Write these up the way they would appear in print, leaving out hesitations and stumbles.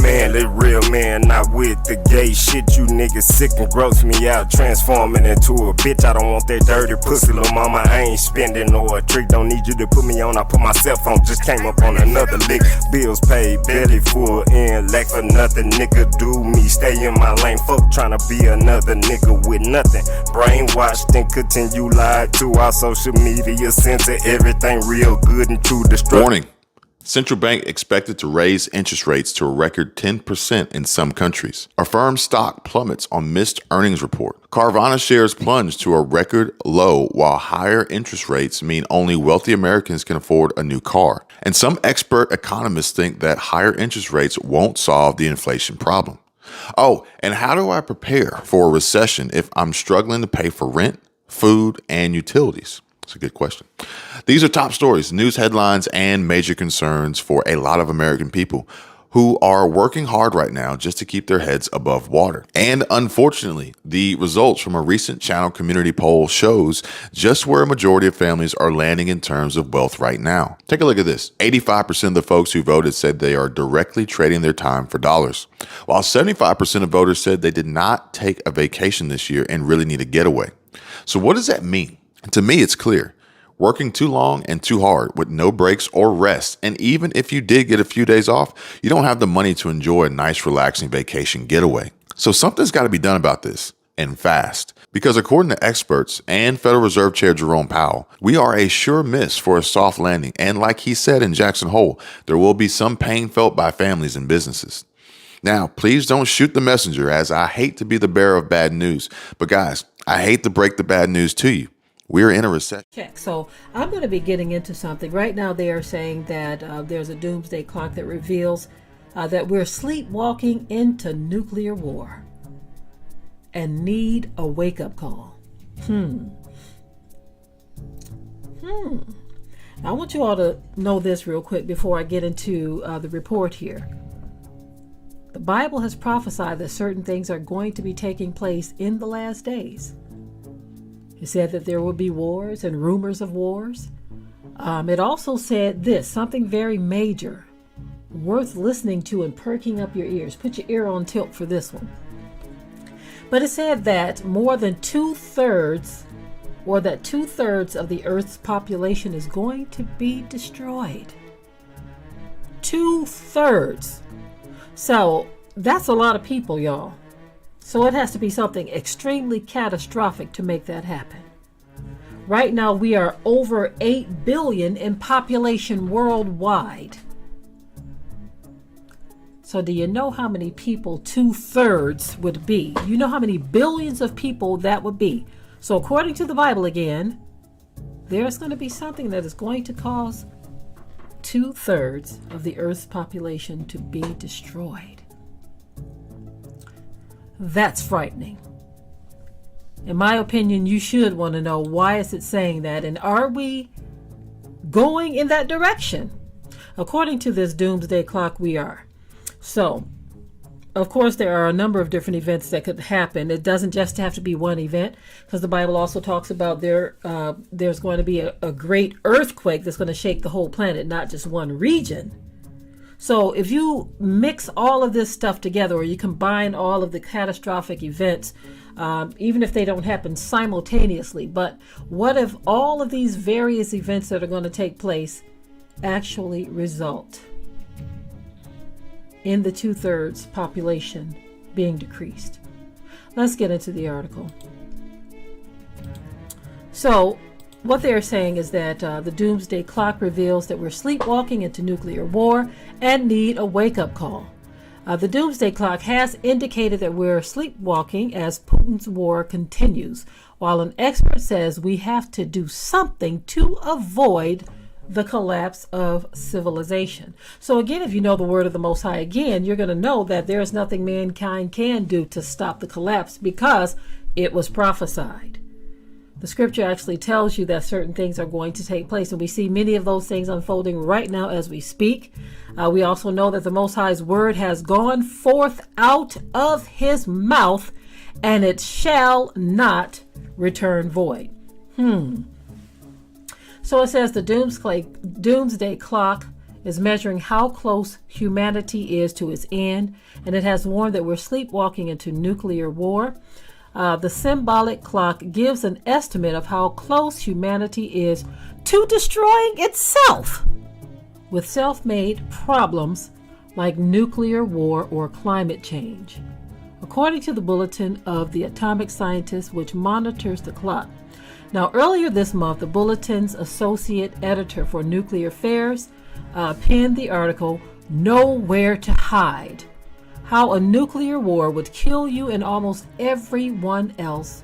Man, they real man, not with the gay shit. You niggas sick and gross me out, transforming into a bitch. I don't want that dirty pussy, little mama. I ain't spending no a trick. Don't need you to put me on. I put myself on. Just came up on another lick. Bills paid, belly full, in lack for nothing. Nigga, do me, stay in my lane. Fuck trying to be another nigga with nothing. Brainwashed and continue lied to our social media center. Everything real good and true destruction. Warning. Central bank expected to raise interest rates to a record 10% in some countries. Affirm stock plummets on missed earnings report. Carvana shares plunge to a record low while higher interest rates mean only wealthy Americans can afford a new car. And some expert economists think that higher interest rates won't solve the inflation problem. Oh, and how do I prepare for a recession if I'm struggling to pay for rent, food, and utilities? It's a good question. These are top stories, news headlines, and major concerns for a lot of American people who are working hard right now just to keep their heads above water. And unfortunately, the results from a recent Channel community poll shows just where a majority of families are landing in terms of wealth right now. Take a look at this. 85% of the folks who voted said they are directly trading their time for dollars, while 75% of voters said they did not take a vacation this year and really need a getaway. So what does that mean? To me, it's clear. Working too long and too hard with no breaks or rest. And even if you did get a few days off, you don't have the money to enjoy a nice, relaxing vacation getaway. So something's got to be done about this, and fast. Because according to experts and Federal Reserve Chair Jerome Powell, we are a sure miss for a soft landing. And like he said in Jackson Hole, there will be some pain felt by families and businesses. Now, please don't shoot the messenger, as I hate to be the bearer of bad news. But guys, I hate to break the bad news to you. We're in a recession. Check. So I'm going to be getting into something. Right now they are saying that there's a doomsday clock that reveals that we're sleepwalking into nuclear war and need a wake-up call. I want you all to know this real quick before I get into the report here. The Bible has prophesied that certain things are going to be taking place in the last days. It said that there will be wars and rumors of wars. It also said this, something very major, worth listening to and perking up your ears. Put your ear on tilt for this one. But it said that more than two-thirds of the Earth's population is going to be destroyed. 2/3. So that's a lot of people, y'all. So it has to be something extremely catastrophic to make that happen. Right now, we are over 8 billion in population worldwide. So do you know how many people 2/3 would be? You know how many billions of people that would be? So according to the Bible again, there's going to be something that is going to cause 2/3 of the Earth's population to be destroyed. That's frightening. In my opinion, you should want to know, why is it saying that, and are we going in that direction? According to this doomsday clock, we are. So, of course, there are a number of different events that could happen. It doesn't just have to be one event, because the Bible also talks about there's going to be a great earthquake that's going to shake the whole planet, not just one region. So if you mix all of this stuff together, or you combine all of the catastrophic events, even if they don't happen simultaneously, but what if all of these various events that are going to take place actually result in the 2/3 population being decreased? Let's get into the article. So what they're saying is that the doomsday clock reveals that we're sleepwalking into nuclear war and need a wake-up call. The doomsday clock has indicated that we're sleepwalking as Putin's war continues, while an expert says we have to do something to avoid the collapse of civilization. So again, if you know the word of the Most High again, you're going to know that there's nothing mankind can do to stop the collapse, because it was prophesied. The scripture actually tells you that certain things are going to take place, and we see many of those things unfolding right now as we speak. We also know that the Most High's word has gone forth out of his mouth, and it shall not return void. So it says the doomsday clock is measuring how close humanity is to its end, and it has warned that we're sleepwalking into nuclear war. The symbolic clock gives an estimate of how close humanity is to destroying itself with self-made problems like nuclear war or climate change. According to the Bulletin of the Atomic Scientist, which monitors the clock. Now, earlier this month, the Bulletin's associate editor for nuclear affairs penned the article, Nowhere to Hide: How a Nuclear War Would Kill You and Almost Everyone Else.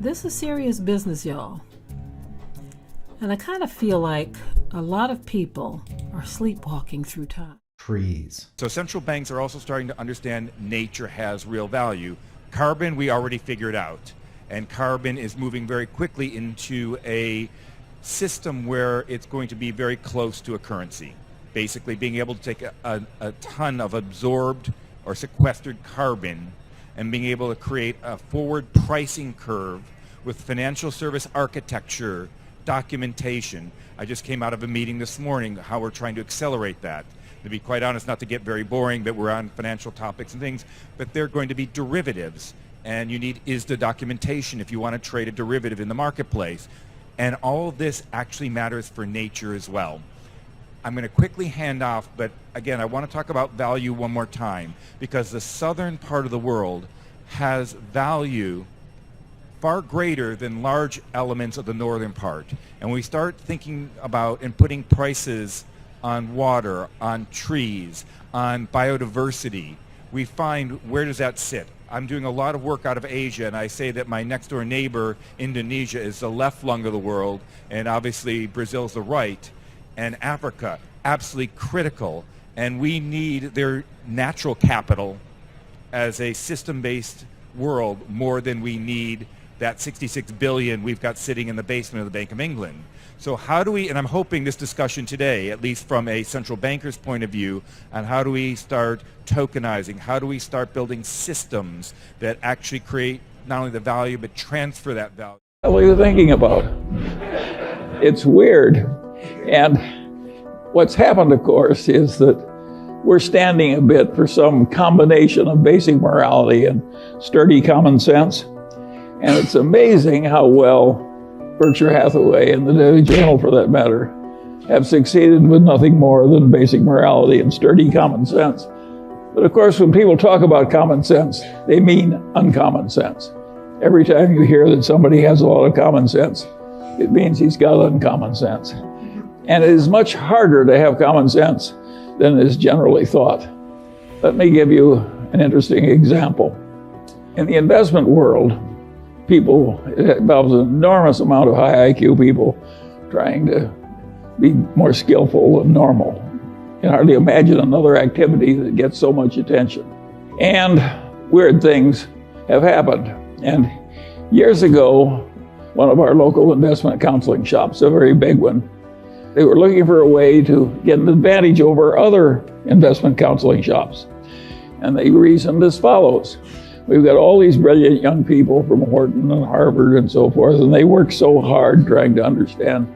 This is serious business, y'all. And I kind of feel like a lot of people are sleepwalking through time. Trees. So central banks are also starting to understand nature has real value. Carbon, we already figured out. And carbon is moving very quickly into a system where it's going to be very close to a currency. Basically being able to take a ton of absorbed or sequestered carbon and being able to create a forward pricing curve with financial service architecture, documentation. I just came out of a meeting this morning how we're trying to accelerate that. To be quite honest, not to get very boring, but we're on financial topics and things, but they're going to be derivatives. And you need ISDA documentation if you want to trade a derivative in the marketplace. And all of this actually matters for nature as well. I'm going to quickly hand off, but again, I want to talk about value one more time, because the southern part of the world has value far greater than large elements of the northern part. And when we start thinking about and putting prices on water, on trees, on biodiversity, we find, where does that sit? I'm doing a lot of work out of Asia, and I say that my next door neighbor, Indonesia, is the left lung of the world, and obviously Brazil's the right, and Africa, absolutely critical. And we need their natural capital as a system-based world more than we need that 66 billion we've got sitting in the basement of the Bank of England. So how do we, and I'm hoping this discussion today, at least from a central banker's point of view, on how do we start tokenizing, how do we start building systems that actually create not only the value, but transfer that value. What are you thinking about? It's weird. And what's happened, of course, is that we're standing a bit for some combination of basic morality and sturdy common sense. And it's amazing how well Berkshire Hathaway and the Daily Journal, for that matter, have succeeded with nothing more than basic morality and sturdy common sense. But of course, when people talk about common sense, they mean uncommon sense. Every time you hear that somebody has a lot of common sense, it means he's got uncommon sense. And it is much harder to have common sense than is generally thought. Let me give you an interesting example. In the investment world, it involves an enormous amount of high IQ people trying to be more skillful than normal. You can hardly imagine another activity that gets so much attention. And weird things have happened. And years ago, one of our local investment counseling shops, a very big one, they were looking for a way to get an advantage over other investment counseling shops. And they reasoned as follows. We've got all these brilliant young people from Wharton and Harvard and so forth, and they work so hard trying to understand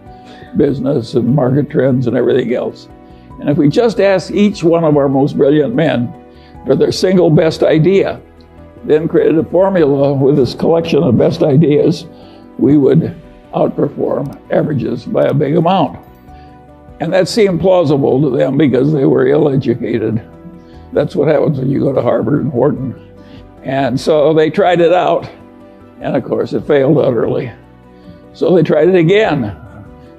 business and market trends and everything else. And if we just ask each one of our most brilliant men for their single best idea, then created a formula with this collection of best ideas, we would outperform averages by a big amount. And that seemed plausible to them because they were ill-educated. That's what happens when you go to Harvard and Wharton. And so they tried it out, and of course it failed utterly. So they tried it again,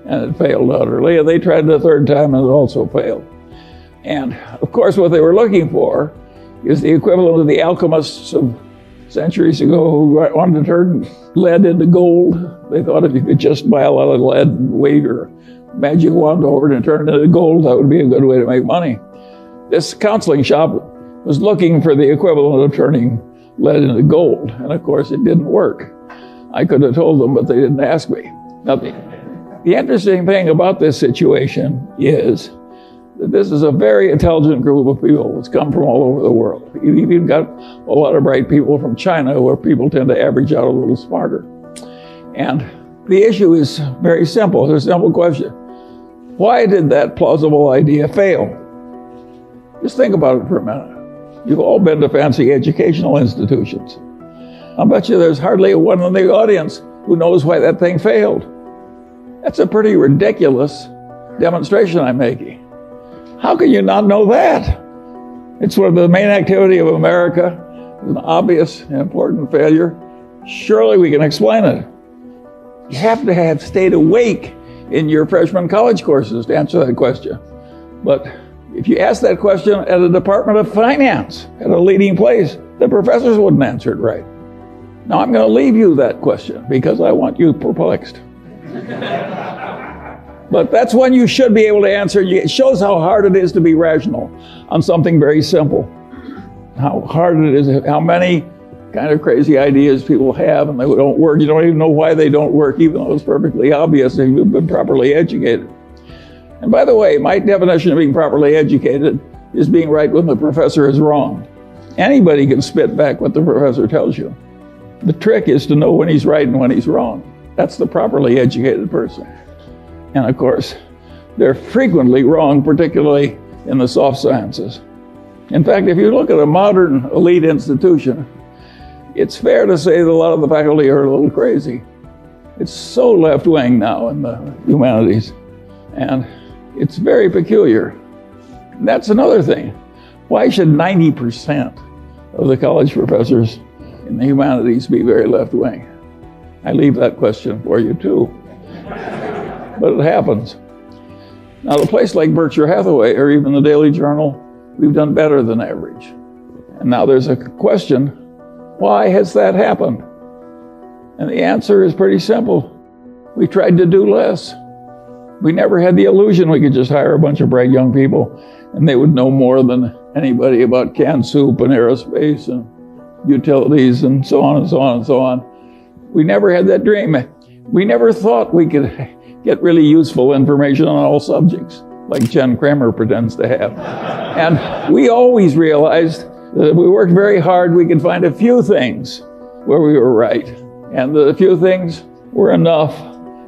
and it failed utterly, and they tried it a third time, and it also failed. And of course what they were looking for is the equivalent of the alchemists of centuries ago who wanted to turn lead into gold. They thought if you could just buy a lot of lead and wave your magic wand over it and turn it into gold, that would be a good way to make money. This counseling shop was looking for the equivalent of turning lead into gold, and of course it didn't work. I could have told them, but they didn't ask me. Now, the interesting thing about this situation is that this is a very intelligent group of people that's come from all over the world. You've even got a lot of bright people from China, where people tend to average out a little smarter. And The issue is very simple. It's a simple question. Why did that plausible idea fail? Just think about it for a minute. You've all been to fancy educational institutions. I'll bet you there's hardly one in the audience who knows why that thing failed. That's a pretty ridiculous demonstration I'm making. How can you not know that? It's one of the main activity of America, an obvious and important failure. Surely we can explain it. You have to have stayed awake in your freshman college courses to answer that question. But if you ask that question at a Department of Finance, at a leading place, the professors wouldn't answer it right. Now I'm going to leave you that question because I want you perplexed. But that's one you should be able to answer. It shows how hard it is to be rational on something very simple. How hard it is, how many kind of crazy ideas people have and they don't work. You don't even know why they don't work, even though it's perfectly obvious if you've been properly educated. And by the way, my definition of being properly educated is being right when the professor is wrong. Anybody can spit back what the professor tells you. The trick is to know when he's right and when he's wrong. That's the properly educated person. And of course, they're frequently wrong, particularly in the soft sciences. In fact, if you look at a modern elite institution, it's fair to say that a lot of the faculty are a little crazy. It's so left-wing now in the humanities, and it's very peculiar. That's another thing. Why should 90% of the college professors in the humanities be very left-wing? I leave that question for you too. But it happens. Now, at a place like Berkshire Hathaway or even the Daily Journal, we've done better than average. And now there's a question, why has that happened? And the answer is pretty simple. We tried to do less. We never had the illusion we could just hire a bunch of bright young people and they would know more than anybody about canned soup and aerospace and utilities and so on and so on and so on. We never had that dream. We never thought we could get really useful information on all subjects, like Jen Kramer pretends to have. And we always realized that if we worked very hard, we could find a few things where we were right, and that a few things were enough,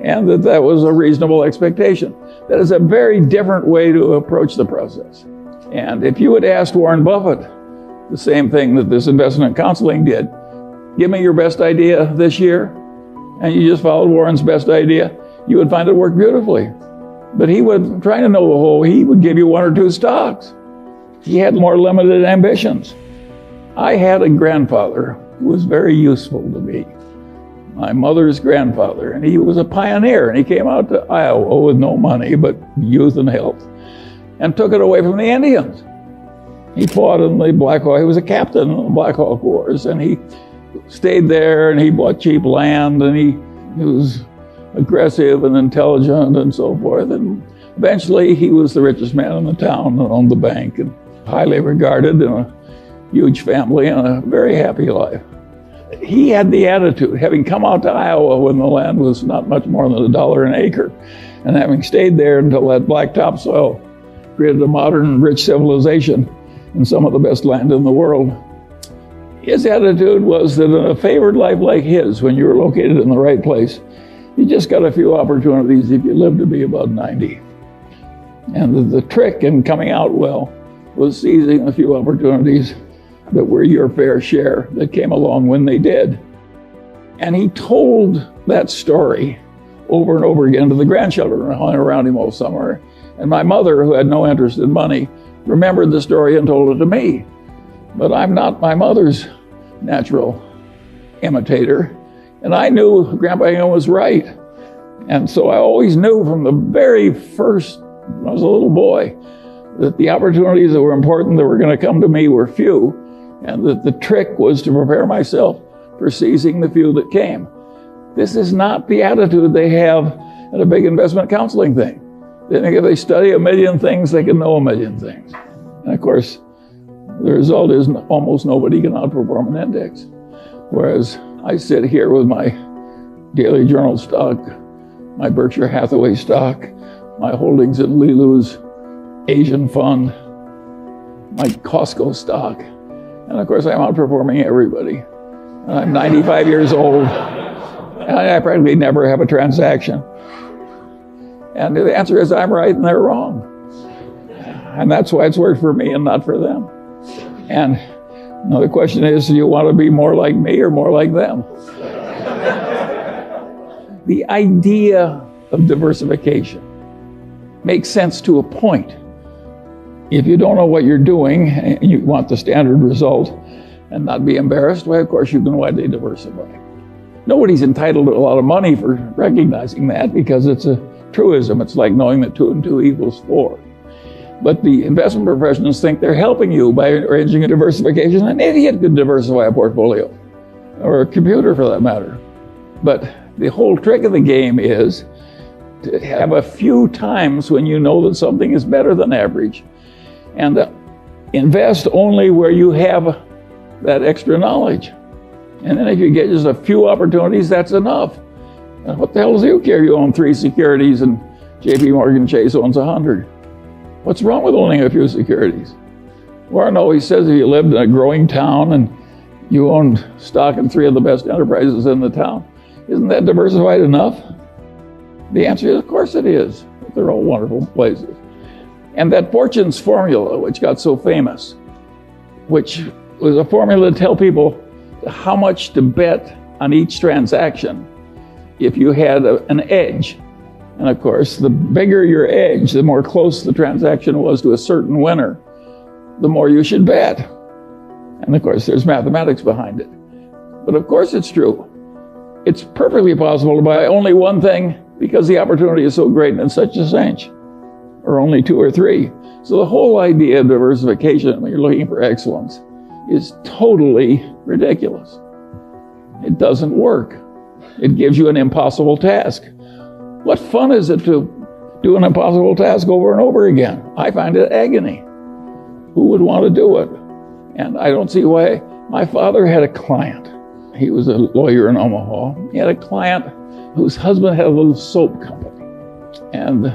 and that was a reasonable expectation. That is a very different way to approach the process. And if you had asked Warren Buffett the same thing that this investment counseling did, give me your best idea this year, and you just followed Warren's best idea, you would find it worked beautifully. But he would, trying to know the whole, he would give you one or two stocks. He had more limited ambitions. I had a grandfather who was very useful to me, my mother's grandfather, and he was a pioneer, and he came out to Iowa with no money but youth and health, and took it away from the Indians. He fought in the Black Hawk, he was a captain in the Black Hawk Wars, and he stayed there, and he bought cheap land, and he was aggressive and intelligent and so forth. And eventually he was the richest man in the town and owned the bank and highly regarded in a huge family and a very happy life. He had the attitude, having come out to Iowa when the land was not much more than $1 an acre, and having stayed there until that black topsoil created a modern, rich civilization and some of the best land in the world. His attitude was that in a favored life like his, when you were located in the right place, you just got a few opportunities if you lived to be about 90. And the trick in coming out well was seizing a few opportunities that were your fair share that came along when they did. And he told that story over and over again to the grandchildren who hung around him all summer. And my mother, who had no interest in money, remembered the story and told it to me. But I'm not my mother's natural imitator. And I knew Grandpa Hingham was right. And so I always knew from the very first, when I was a little boy, that the opportunities that were important that were going to come to me were few, and that the trick was to prepare myself for seizing the few that came. This is not the attitude they have at a big investment counseling thing. They think if they study a million things, they can know a million things. And of course, the result is almost nobody can outperform an index. Whereas I sit here with my Daily Journal stock, my Berkshire Hathaway stock, my holdings in Lilu's Asian fund, my Costco stock. And of course, I'm outperforming everybody. And I'm 95 years old. I practically never have a transaction. And the answer is I'm right and they're wrong. And that's why it's worked for me and not for them. And the question is, do you want to be more like me or more like them? The idea of diversification makes sense to a point. If you don't know what you're doing and you want the standard result and not be embarrassed, well, of course, you can widely diversify. Nobody's entitled to a lot of money for recognizing that because it's a truism. It's like knowing that 2 and 2 equals 4. But the investment professionals think they're helping you by arranging a diversification. An idiot could diversify a portfolio, or a computer for that matter. But the whole trick of the game is to have a few times when you know that something is better than average, and invest only where you have that extra knowledge. And then if you get just a few opportunities, that's enough. And what the hell does you care? You own 3 securities and JP Morgan Chase owns 100. What's wrong with owning a few securities? Warren always says if you lived in a growing town and you owned stock in 3 of the best enterprises in the town, isn't that diversified enough? The answer is, of course it is. They're all wonderful places. And that Fortune's formula, which got so famous, which was a formula to tell people how much to bet on each transaction if you had an edge. And of course, the bigger your edge, the more close the transaction was to a certain winner, the more you should bet. And of course, there's mathematics behind it. But of course it's true. It's perfectly possible to buy only one thing because the opportunity is so great and such a cinch, or only 2 or 3. So the whole idea of diversification when you're looking for excellence is totally ridiculous. It doesn't work. It gives you an impossible task. What fun is it to do an impossible task over and over again? I find it agony. Who would want to do it? And I don't see why. My father had a client. He was a lawyer in Omaha. He had a client whose husband had a little soap company. And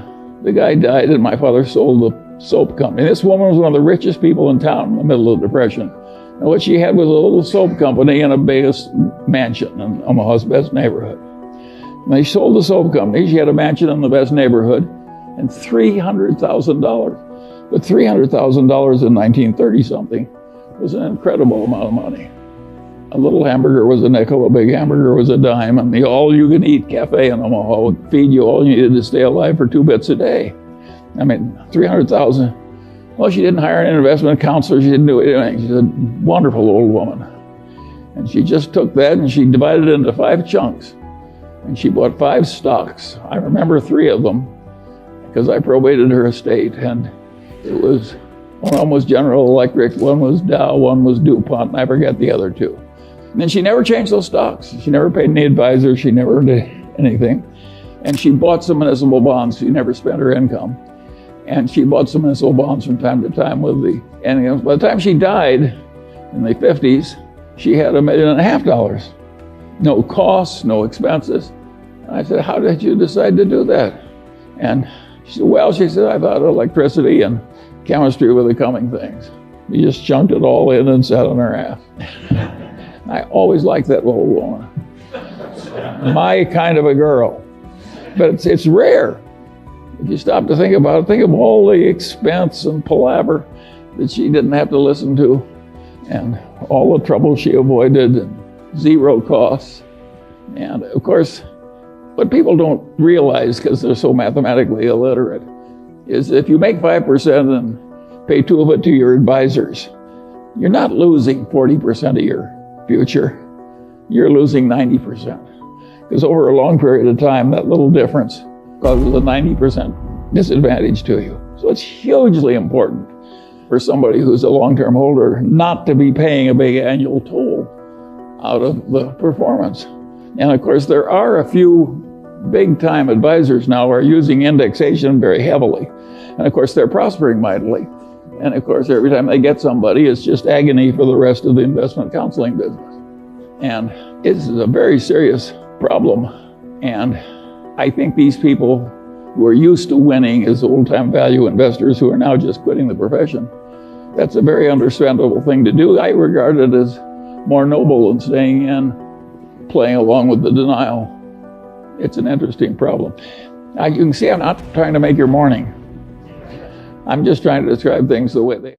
the guy died and my father sold the soap company. This woman was one of the richest people in town in the middle of the Depression. And what she had was a little soap company in a biggest mansion in Omaha's best neighborhood. And they sold the soap company. She had a mansion in the best neighborhood and $300,000. But $300,000 in 1930-something was an incredible amount of money. A little hamburger was a nickel, a big hamburger was a dime, and the all-you-can-eat cafe in Omaha would feed you all you needed to stay alive for 2 bits a day. I mean, $300,000. Well, she didn't hire an investment counselor. She didn't do anything. She's a wonderful old woman. And she just took that and she divided it into 5 chunks. And she bought 5 stocks. I remember 3 of them because I probated her estate. And it was, one was General Electric, one was Dow, one was DuPont, and I forget the other 2. And then she never changed those stocks. She never paid any advisor. She never did anything. And she bought some municipal bonds. She never spent her income. And she bought some municipal bonds from time to time and by the time she died in the 50s, she had $1.5 million. No costs, no expenses. And I said, how did you decide to do that? And she said, well, I thought electricity and chemistry were the coming things. We just chunked it all in and sat on her ass. I always liked that little woman. My kind of a girl. But it's rare. If you stop to think about it, think of all the expense and palaver that she didn't have to listen to, and all the trouble she avoided, and 0 costs. And of course, what people don't realize, because they're so mathematically illiterate, is if you make 5% and pay 2 of it to your advisors, you're not losing 40% of your future. You're losing 90%. Because over a long period of time, that little difference causes a 90% disadvantage to you. So it's hugely important for somebody who's a long-term holder not to be paying a big annual toll out of the performance. And of course, there are a few big-time advisors now who are using indexation very heavily. And of course, they're prospering mightily. And of course, every time they get somebody, it's just agony for the rest of the investment counseling business. And it's a very serious problem. And I think these people who are used to winning as old-time value investors who are now just quitting the profession, that's a very understandable thing to do. I regard it as more noble than staying in, playing along with the denial. It's an interesting problem. Now, you can see I'm not trying to make your morning. I'm just trying to describe things the way they